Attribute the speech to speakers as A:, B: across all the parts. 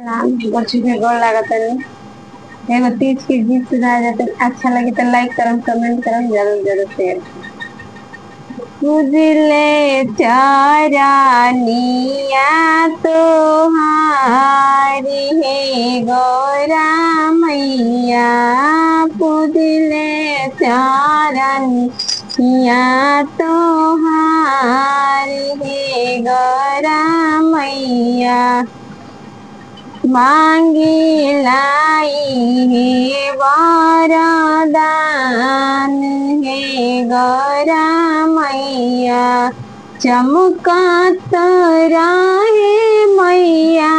A: बच्ची के गोड़ लागत है। एगो तीज के गीत सुना जाते, अच्छा लगे तो लाइक करम, कमेंट करम, जरूर जरूर शेयर। पूजले चरनिया तोहारी हे गौरा मैया, पूजले चरनिया तोहारी हे गौरा मैया। मांगी लाई हे वरदान हे गौरा मैया, चमकत रहे मैया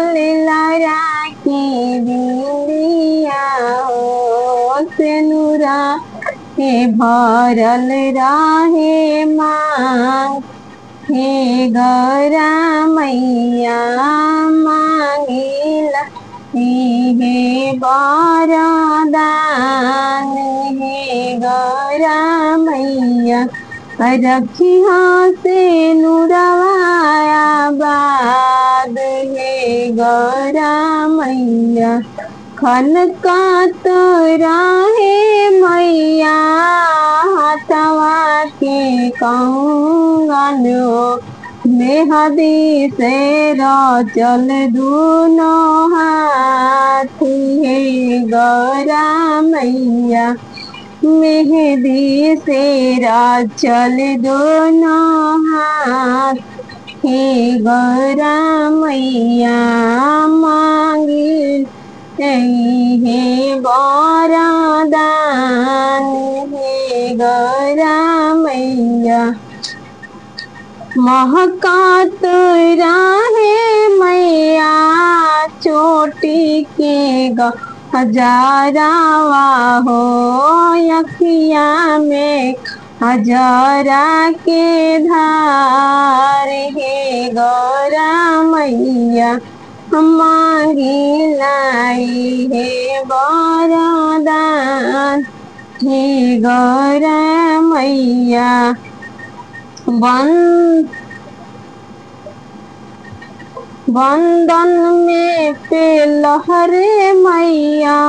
A: लरा के बिंदिया हो, सेनुरा हे भरल रहे मांग हे गौरा मैया। मांगिला हे वरदान हे गौरा मैया, रखिया से नुरवाया बाद हे गौरा मैया। खनकत रहे मैया हथवा के कंगन, मेहदी से रचल दोनों हाथ हे गौरा मैया, मेहदी से रचल दोनों हाथ हे गौरा मैया। मांगी हे वरदान हे गौरा मैया, महकत रहे मैया चोटी के हजारावा हो, अखिया में हजारा के धार हे गौरा मैया। मांगी लाई हे वरदान हे गौरा मैया। बंदन में पे लहरे मैया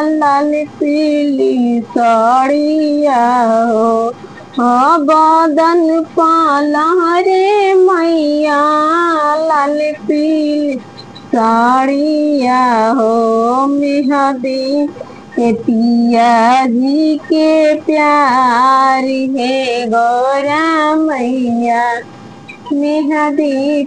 A: लाल पीली साड़िया हो, बदन पालहरे मैया लाल पीली साड़िया हो। मेहदी पिया जी के प्यार हे गौरा मैया, मेहदी